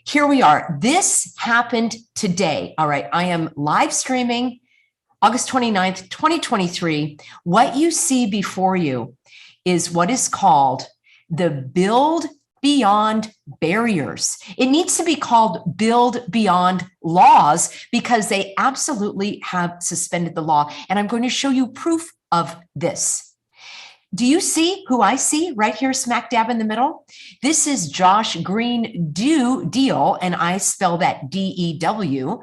Here we are. This happened today. All right. I am live streaming August 29th, 2023. What you see before you is what is called the Build Beyond Barriers. It needs to be called Build Beyond Laws because they absolutely have suspended the law. And I'm going to show you proof of this. Do you see who I see right here smack dab in the middle? This is Josh Green Deal, and I spell that D-E-W.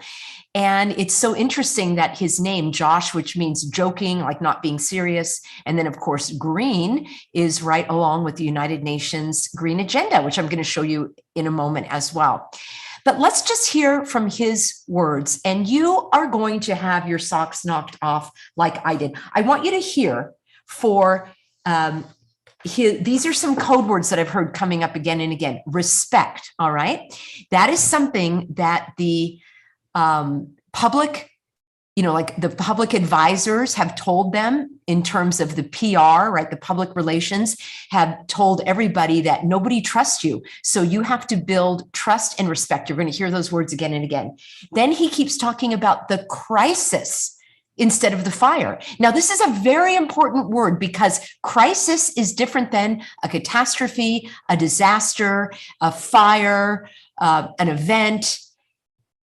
And it's so interesting that his name, Josh, which means joking, like not being serious. And then, of course, green is right along with the United Nations Green Agenda, which I'm going to show you in a moment as well. But let's just hear from his words, and you are going to have your socks knocked off like I did. I want you to hear for these are some code words that I've heard coming up again and again. Respect, all right? That is something that the public, like the public advisors have told them in terms of the PR, right? The public relations have told everybody that nobody trusts you. So you have to build trust and respect. You're going to hear those words again and again. Then he keeps talking about the crisis instead of the fire. Now, this is a very important word because crisis is different than a catastrophe, a disaster, a fire, an event.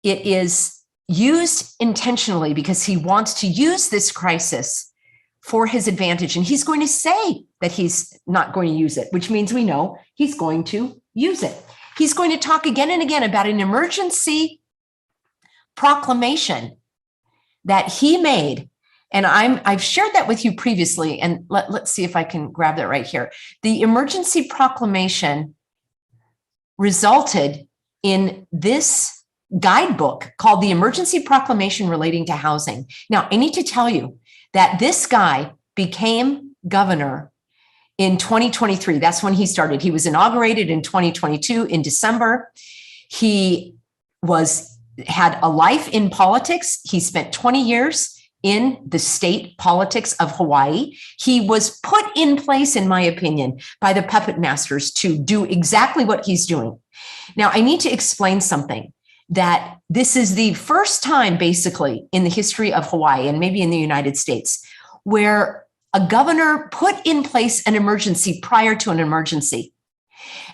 It is used intentionally because he wants to use this crisis for his advantage. And he's going to say that he's not going to use it, which means we know he's going to use it. He's going to talk again and again about an emergency proclamation that he made. And I've shared that with you previously. And let's see if I can grab that right here. The emergency proclamation resulted in this guidebook called the Emergency Proclamation Relating to Housing. Now, I need to tell you that this guy became governor in 2023. That's when he started. He was inaugurated in 2022 in December. He had a life in politics. He spent 20 years in the state politics of Hawaii. He was put in place, in my opinion, by the puppet masters to do exactly what he's doing. Now, I need to explain something, that this is the first time, basically, in the history of Hawaii, and maybe in the United States, where a governor put in place an emergency prior to an emergency.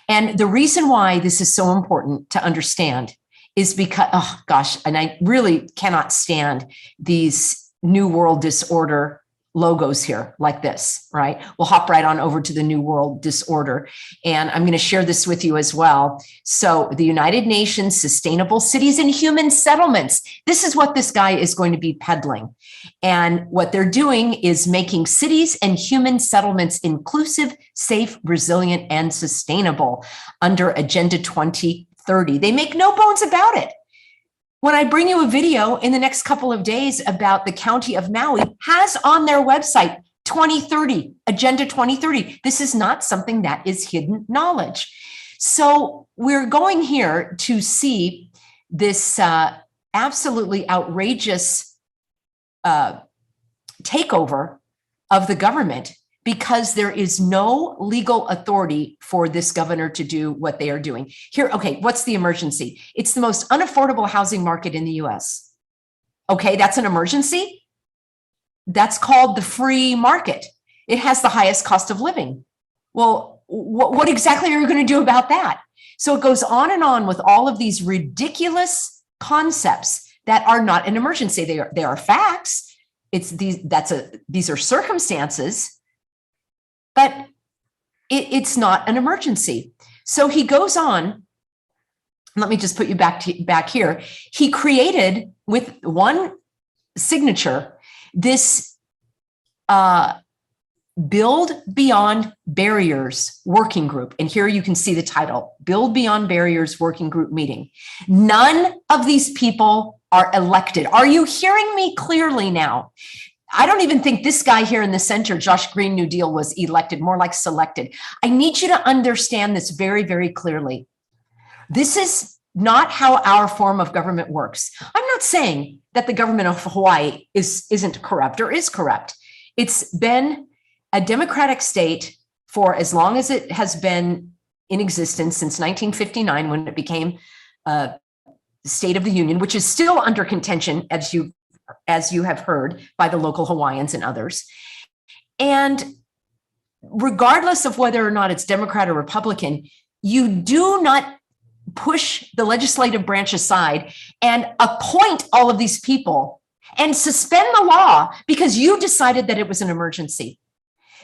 And the reason why this is so important to understand is because, oh gosh, and I really cannot stand these New World Disorder logos here like this, right? We'll hop right on over to the New World Disorder. And I'm going to share this with you as well. So the United Nations Sustainable Cities and Human Settlements. This is what this guy is going to be peddling. And what they're doing is making cities and human settlements inclusive, safe, resilient, and sustainable under Agenda 2030. They make no bones about it. When I bring you a video in the next couple of days about the county of Maui has on their website 2030, Agenda 2030. This is not something that is hidden knowledge. So we're going here to see this absolutely outrageous takeover of the government, because there is no legal authority for this governor to do what they are doing. Here, okay, what's the emergency? It's the most unaffordable housing market in the US. Okay, that's an emergency? That's called the free market. It has the highest cost of living. Well, what exactly are you going to do about that? So it goes on and on with all of these ridiculous concepts that are not an emergency. They are facts. These are circumstances. But it's not an emergency. So he goes on. Let me just put you back here. He created with one signature this Build Beyond Barriers Working Group. And here you can see the title, Build Beyond Barriers Working Group Meeting. None of these people are elected. Are you hearing me clearly now? I don't even think this guy here in the center, Josh Green New Deal, was elected, more like selected. I need you to understand this very, very clearly. This is not how our form of government works. I'm not saying that the government of Hawaii isn't corrupt or is corrupt. It's been a democratic state for as long as it has been in existence since 1959 when it became a State of the Union, which is still under contention, as you have heard, by the local Hawaiians and others. And regardless of whether or not it's Democrat or Republican, you do not push the legislative branch aside and appoint all of these people and suspend the law because you decided that it was an emergency.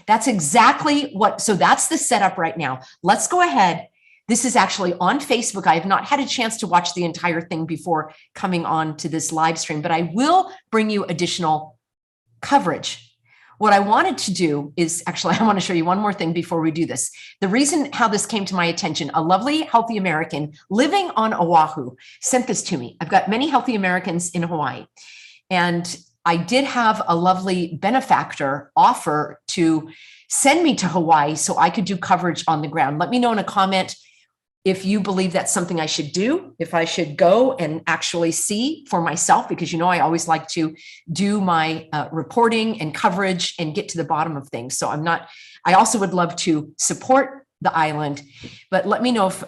That's exactly what, so that's the setup right now. Let's go ahead. This is actually on Facebook. I have not had a chance to watch the entire thing before coming on to this live stream, but I will bring you additional coverage. What I wanted to do is actually, I want to show you one more thing before we do this. The reason how this came to my attention, a lovely, healthy American living on Oahu sent this to me. I've got many healthy Americans in Hawaii, and I did have a lovely benefactor offer to send me to Hawaii so I could do coverage on the ground. Let me know in a comment if you believe that's something I should do, if I should go and actually see for myself, because you know I always like to do my reporting and coverage and get to the bottom of things. So I also would love to support the island, but let me know if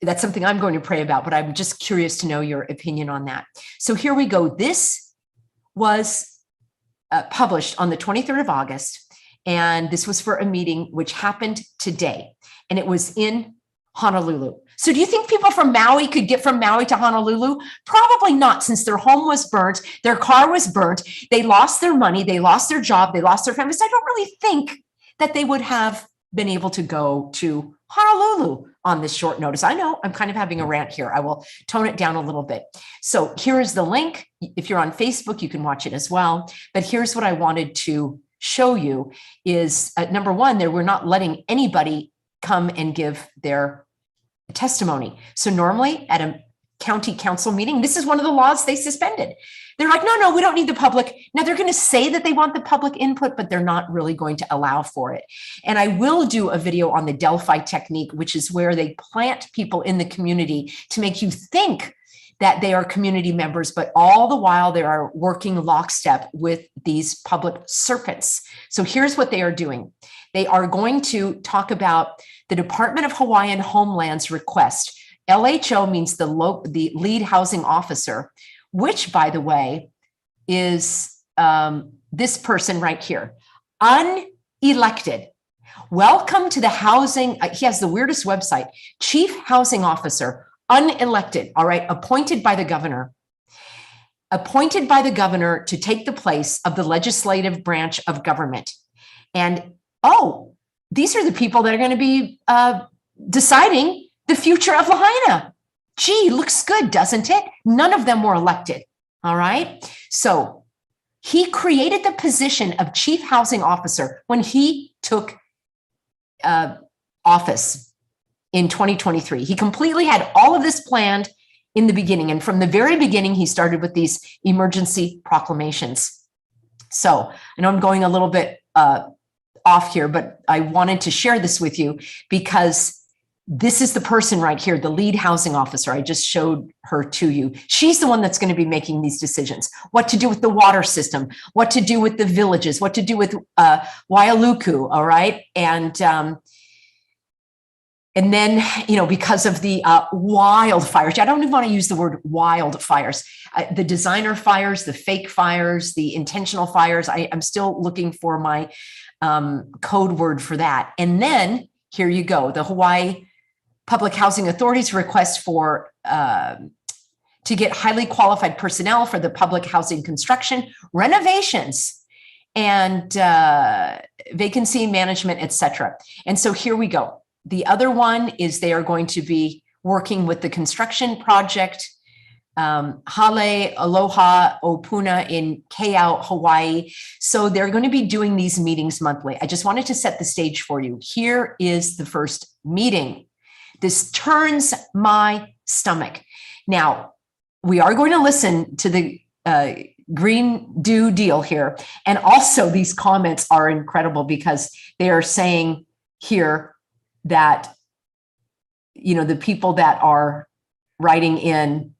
that's something I'm going to pray about, but I'm just curious to know your opinion on that. So here we go. This was published on the 23rd of August, and this was for a meeting which happened today, and it was in Honolulu. So do you think people from Maui could get from Maui to Honolulu? Probably not, since their home was burnt, their car was burnt, they lost their money, they lost their job, they lost their families. I don't really think that they would have been able to go to Honolulu on this short notice. I know I'm kind of having a rant here. I will tone it down a little bit. So here is the link. If you're on Facebook, you can watch it as well. But here's what I wanted to show you is number one, we're not letting anybody come and give their testimony. So normally at a county council meeting, this is one of the laws they suspended. They're like, no, we don't need the public. Now they're going to say that they want the public input, but they're not really going to allow for it. And I will do a video on the Delphi technique, which is where they plant people in the community to make you think that they are community members, but all the while they are working lockstep with these public serpents. So here's what they are doing. They are going to talk about the Department of Hawaiian Homeland's request. LHO means the lead housing officer, which, by the way, is this person right here, unelected. Welcome to the housing. He has the weirdest website, Chief Housing Officer, unelected, all right, appointed by the governor to take the place of the legislative branch of government. And, oh, these are the people that are going to be deciding the future of Lahaina. Gee, looks good, doesn't it? None of them were elected, all right? So he created the position of Chief Housing Officer when he took office in 2023. He completely had all of this planned in the beginning. And from the very beginning, he started with these emergency proclamations. So I know I'm going a little bit off here, but I wanted to share this with you because this is the person right here, the lead housing officer. I just showed her to you. She's the one that's going to be making these decisions, what to do with the water system, what to do with the villages, what to do with Waialuku, all right? And then, you know, because of the wildfires, I don't even want to use the word wildfires, the designer fires, the fake fires, the intentional fires. I'm still looking for my code word for that. And then here you go, the Hawaii Public Housing Authority's request for to get highly qualified personnel for the public housing construction, renovations, and vacancy management, et cetera. And so here we go. The other one is they are going to be working with the construction project, Hale Aloha Opuna in Keau, Hawaii. So they're going to be doing these meetings monthly. I just wanted to set the stage for you. Here is the first meeting. This turns my stomach. Now, we are going to listen to the Green New Deal here. And also these comments are incredible because they are saying here that, you know, the people that are writing in,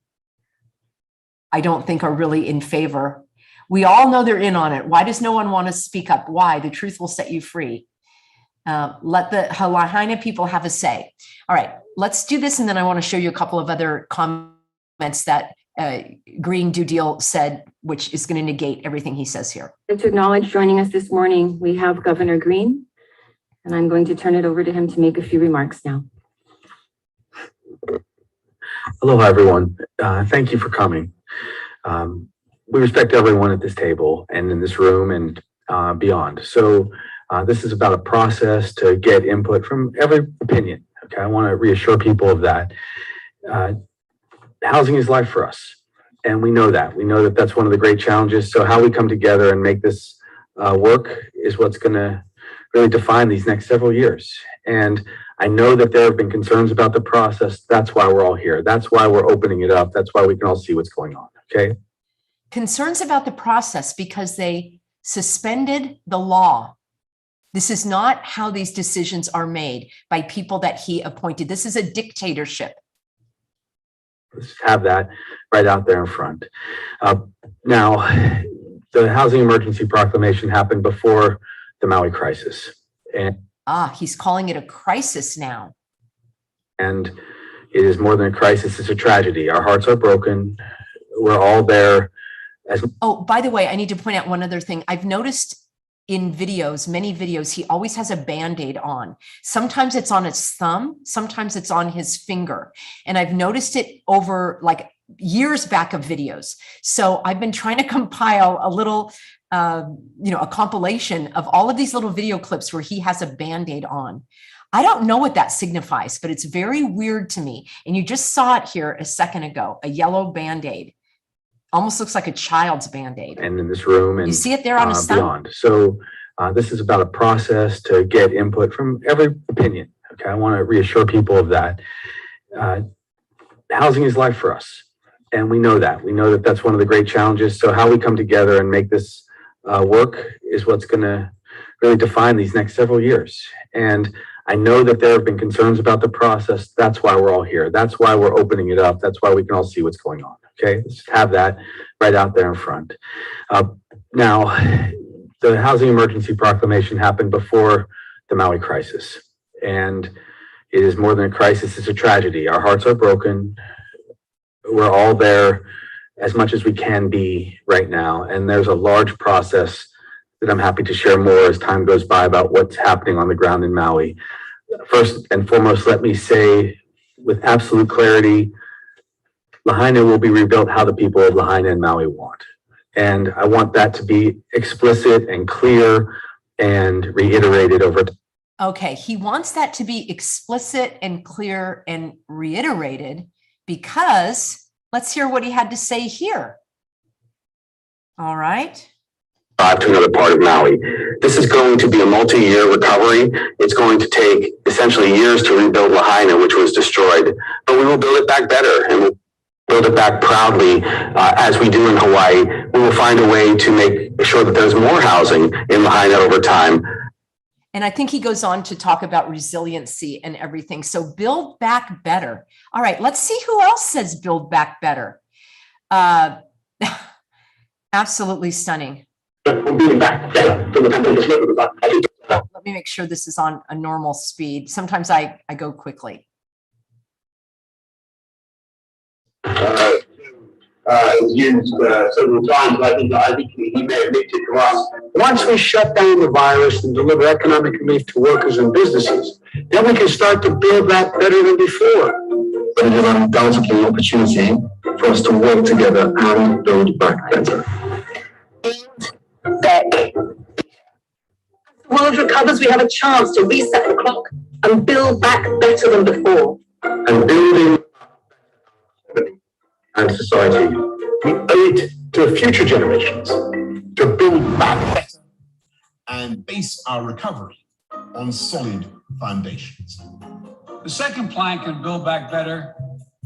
I don't think are really in favor. We all know they're in on it. Why does no one want to speak up? Why? The truth will set you free. Let the Lahaina people have a say. All right, let's do this. And then I want to show you a couple of other comments that Green Do Deal said, which is going to negate everything he says here. To acknowledge joining us this morning, we have Governor Green, and I'm going to turn it over to him to make a few remarks now. Aloha, everyone. Thank you for coming. We respect everyone at this table and in this room and beyond. So this is about a process to get input from every opinion. Okay, I want to reassure people of that. Housing is life for us, and we know that. We know that that's one of the great challenges. So how we come together and make this work is what's going to really define these next several years. And I know that there have been concerns about the process. That's why we're all here. That's why we're opening it up. That's why we can all see what's going on. Okay. Concerns about the process because they suspended the law. This is not how these decisions are made by people that he appointed. This is a dictatorship. Let's have that right out there in front. Now, the housing emergency proclamation happened before the Maui crisis. And he's calling it a crisis now. And it is more than a crisis, it's a tragedy. Our hearts are broken. We're all there. Oh, by the way, I need to point out one other thing. I've noticed in videos, many videos, he always has a Band-Aid on. Sometimes it's on his thumb, sometimes it's on his finger. And I've noticed it over like years back of videos. So I've been trying to compile a little, a compilation of all of these little video clips where he has a Band-Aid on. I don't know what that signifies, but it's very weird to me. And you just saw it here a second ago, a yellow Band-Aid. Almost looks like a child's Band-Aid. And in this room and you see it there on his thumb? Beyond. So this is about a process to get input from every opinion. Okay, I want to reassure people of that. Housing is life for us, and we know that. We know that that's one of the great challenges. So how we come together and make this work is what's going to really define these next several years. And I know that there have been concerns about the process. That's why we're all here. That's why we're opening it up. That's why we can all see what's going on. Okay, let's have that right out there in front. Now, the housing emergency proclamation happened before the Maui crisis. And it is more than a crisis, it's a tragedy. Our hearts are broken. We're all there as much as we can be right now. And there's a large process that I'm happy to share more as time goes by about what's happening on the ground in Maui. First and foremost, let me say with absolute clarity, Lahaina will be rebuilt how the people of Lahaina and Maui want. And I want that to be explicit and clear and reiterated over time. Okay, he wants that to be explicit and clear and reiterated because let's hear what he had to say here. All right. To another part of Maui. This is going to be a multi-year recovery. It's going to take essentially years to rebuild Lahaina, which was destroyed, but we will build it back better and we'll build it back proudly as we do in Hawaii. We will find a way to make sure that there's more housing in Lahaina over time. And I think he goes on to talk about resiliency and everything. So build back better. All right, let's see who else says build back better. Absolutely stunning. Let me make sure this is on a normal speed. Sometimes I go quickly. Used several times. I think he may have linked it to us. Once we shut down the virus and deliver economic relief to workers and businesses, then we can start to build back better than before. But it is undoubtedly an opportunity for us to work together and build back better. Back. As the world recovers, we have a chance to reset the clock and build back better than before. And building and society, we owe it to future generations to build back better and base our recovery on solid foundations. The second plan can build back better,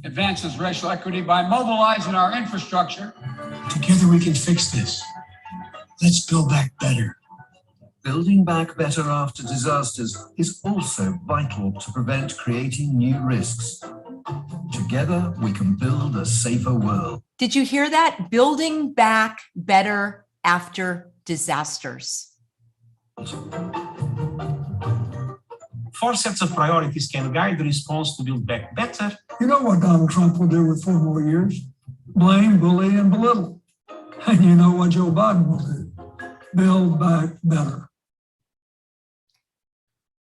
advances racial equity by mobilizing our infrastructure. Together we can fix this. Let's build back better. Building back better after disasters is also vital to prevent creating new risks. Together, we can build a safer world. Did you hear that? Building back better after disasters. 4 sets of priorities can guide the response to Build Back Better. You know what Donald Trump will do with 4 more years? Blame, bully, and belittle. And you know what Joe Biden will do? Build back better.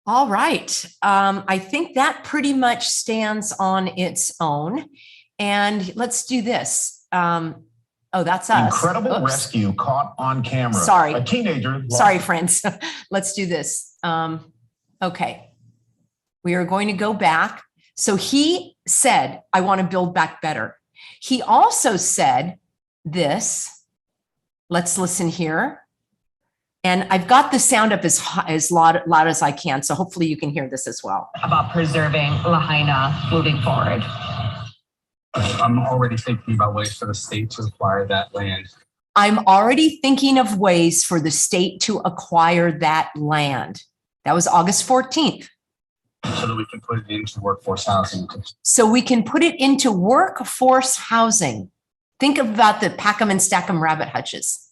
All right. I think that pretty much stands on its own. And let's do this. Oh, that's us. Incredible Oops. rescue caught on camera. Sorry. A teenager. Sorry, friends. Let's do this. Okay. We are going to go back. So he said, I want to build back better. He also said this. Let's listen here. And I've got the sound up as loud as I can. So hopefully you can hear this as well. About preserving Lahaina moving forward. I'm already thinking about ways for the state to acquire that land. I'm already thinking of ways for the state to acquire that land. That was August 14th. So that we can put it into workforce housing. So we can put it into workforce housing. Think about the pack 'em and stack 'em rabbit hutches.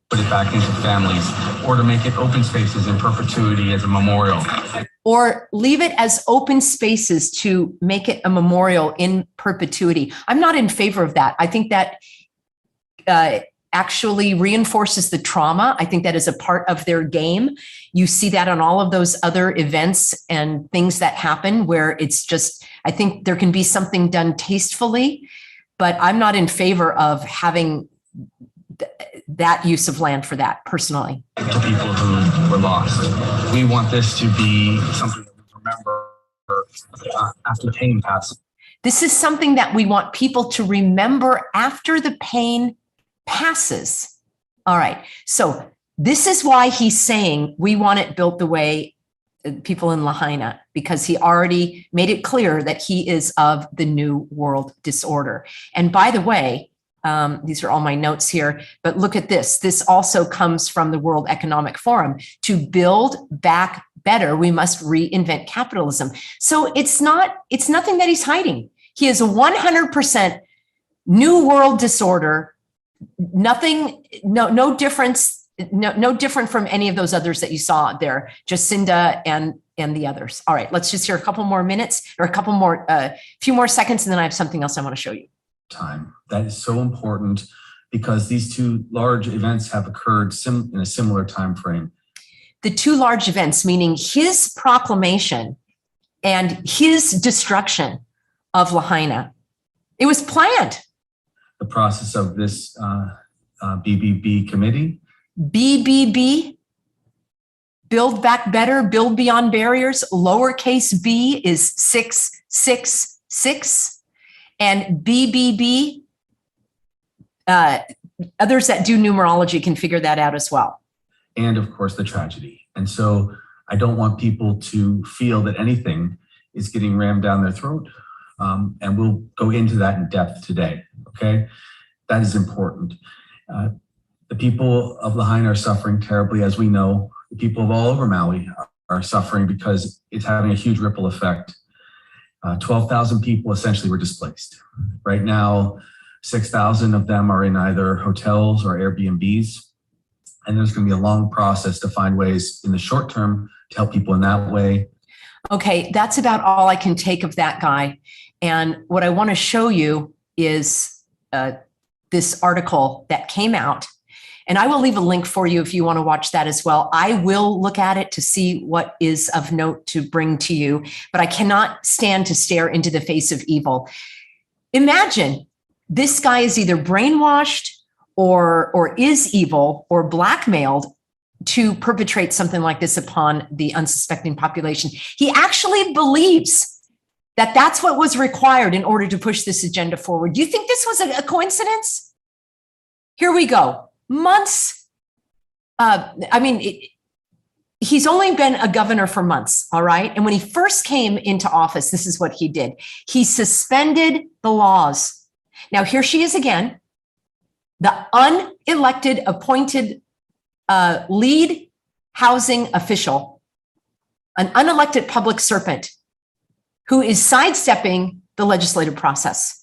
Put it back into families, or to make it open spaces in perpetuity as a memorial. Or leave it as open spaces to make it a memorial in perpetuity. I'm not in favor of that. I think that actually reinforces the trauma. I think that is a part of their game. You see that on all of those other events and things that happen where it's just, I think there can be something done tastefully, but I'm not in favor of having that use of land for that personally. To people who were lost. We want this to be something that we remember after pain passes. This is something that we want people to remember after the pain passes. All right. So this is why he's saying we want it built the way people in Lahaina, because he already made it clear that he is of the New World Disorder. And by the way, these are all my notes here, but look at this. This also comes from the World Economic Forum. To build back better, we must reinvent capitalism. So it's nothing that he's hiding. He is a 100% New World Disorder. Nothing, no difference, no different from any of those others that you saw there, Jacinda and the others. All right, let's just hear a couple more minutes or a few more seconds, and then I have something else I want to show you. Time. That is so important because these two large events have occurred in a similar time frame. The two large events, meaning his proclamation and his destruction of Lahaina. It was planned. The process of this BBB committee. BBB, Build Back Better, Build Beyond Barriers. Lowercase b is 666. And BBB, others that do numerology can figure that out as well. And of course, the tragedy. And so I don't want people to feel that anything is getting rammed down their throat. And we'll go into that in depth today, okay? That is important. The people of Lahaina are suffering terribly, as we know. The people of all over Maui are suffering because it's having a huge ripple effect. 12,000 people essentially were displaced. Right now, 6,000 of them are in either hotels or Airbnbs. And there's going to be a long process to find ways in the short term to help people in that way. Okay, that's about all I can take of that guy. And what I want to show you is this article that came out. And I will leave a link for you if you want to watch that as well. I will look at it to see what is of note to bring to you, but I cannot stand to stare into the face of evil. Imagine this guy is either brainwashed or is evil or blackmailed to perpetrate something like this upon the unsuspecting population. He actually believes that that's what was required in order to push this agenda forward. Do you think this was a coincidence? Here we go. Months. He's only been a governor for months, all right? And when he first came into office, this is what he did. He suspended the laws. Now, here she is again, the unelected, appointed lead housing official, an unelected public servant who is sidestepping the legislative process.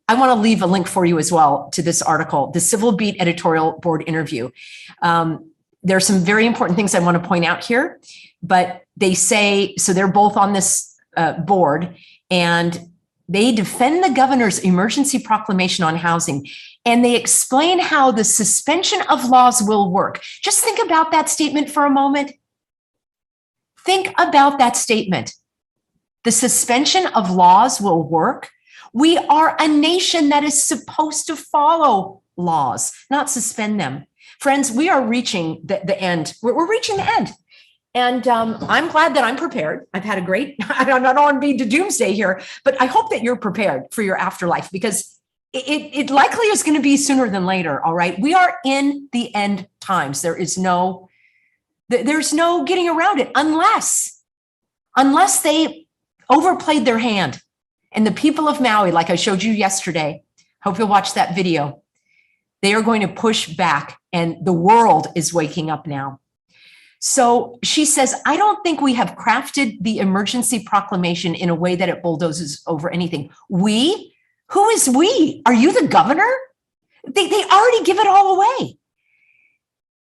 I want to leave a link for you as well to this article, the Civil Beat editorial board interview. there are some very important things I want to point out here, but they say, so they're both on this board, and they defend the governor's emergency proclamation on housing, and they explain how the suspension of laws will work. Just think about that statement for a moment. Think about that statement. The suspension of laws will work. We are a nation that is supposed to follow laws, not suspend them. Friends, we are reaching the end. We're reaching the end. And I'm glad that I'm prepared. I've had a great, I don't want to be to doomsday here, but I hope that you're prepared for your afterlife, because it likely is going to be sooner than later. All right. We are in the end times. There's no getting around it unless they overplayed their hand. And the people of Maui, like I showed you yesterday, hope you'll watch that video. They are going to push back, and the world is waking up now. So she says, I don't think we have crafted the emergency proclamation in a way that it bulldozes over anything. We? Who is we? Are you the governor? They already give it all away.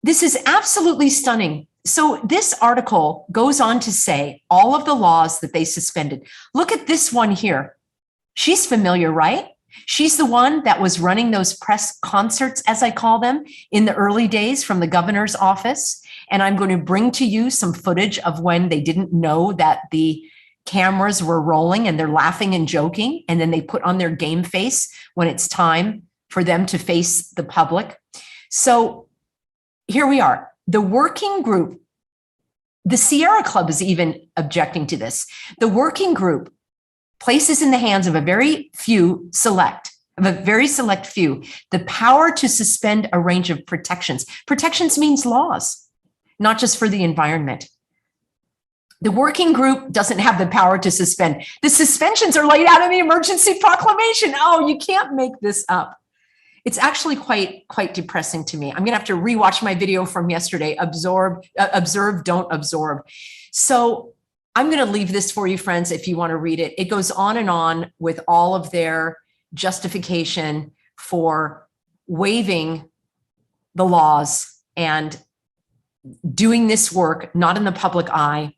This is absolutely stunning. So this article goes on to say all of the laws that they suspended. Look at this one here. She's familiar, right? She's the one that was running those press concerts, as I call them, in the early days from the governor's office. And I'm going to bring to you some footage of when they didn't know that the cameras were rolling and they're laughing and joking. And then they put on their game face when it's time for them to face the public. So here we are. The working group, the Sierra Club is even objecting to this. The working group places in the hands of a very select few, the power to suspend a range of protections. Protections means laws, not just for the environment. The working group doesn't have the power to suspend. The suspensions are laid out in the emergency proclamation. Oh, you can't make this up. It's actually quite depressing to me. I'm going to have to rewatch my video from yesterday, observe, don't absorb. So I'm going to leave this for you, friends, if you want to read it. It goes on and on with all of their justification for waiving the laws and doing this work, not in the public eye.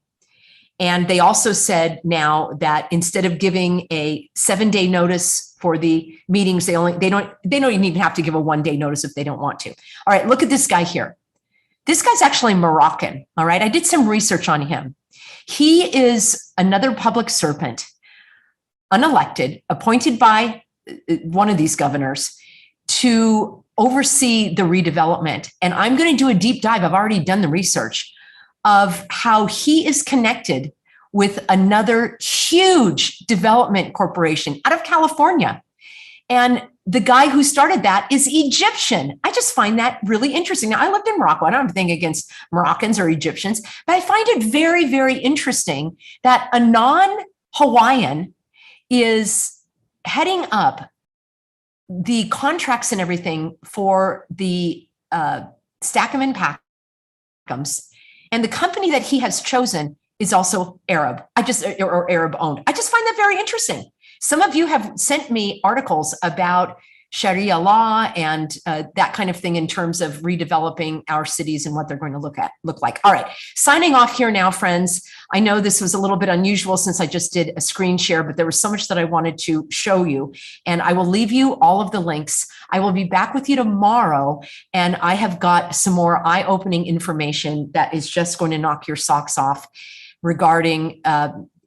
And they also said now that instead of giving a 7-day notice for the meetings, they don't even have to give a 1-day notice if they don't want to. All right, look at this guy here. This guy's actually Moroccan. All right, I did some research on him. He is another public servant, unelected, appointed by one of these governors to oversee the redevelopment. And I'm going to do a deep dive. I've already done the research of how he is connected with another huge development corporation out of California. And the guy who started that is Egyptian. I just find that really interesting. Now, I lived in Morocco. I don't have anything against Moroccans or Egyptians, but I find it very, very interesting that a non-Hawaiian is heading up the contracts and everything for the Stackham and Packhams. And the company that he has chosen is also Arab, or Arab owned. I just find that very interesting. Some of you have sent me articles about Sharia law and that kind of thing in terms of redeveloping our cities and what they're going to look like. All right, signing off here now, friends. I know this was a little bit unusual since I just did a screen share, but there was so much that I wanted to show you, and I will leave you all of the links. I will be back with you tomorrow, and I have got some more eye-opening information that is just going to knock your socks off regarding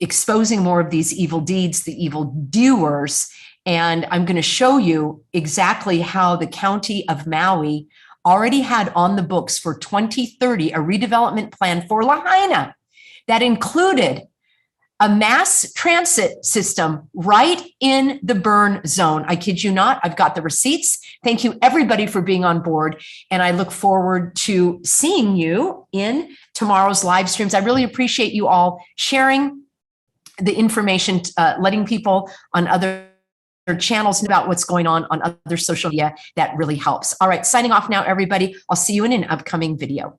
exposing more of these evil deeds, the evil doers. And I'm going to show you exactly how the county of Maui already had on the books for 2030 a redevelopment plan for Lahaina that included a mass transit system right in the burn zone. I kid you not, I've got the receipts. Thank you everybody for being on board. And I look forward to seeing you in tomorrow's live streams. I really appreciate you all sharing the information, letting people on other channels about what's going on other social media. That really helps. All right, signing off now, everybody. I'll see you in an upcoming video.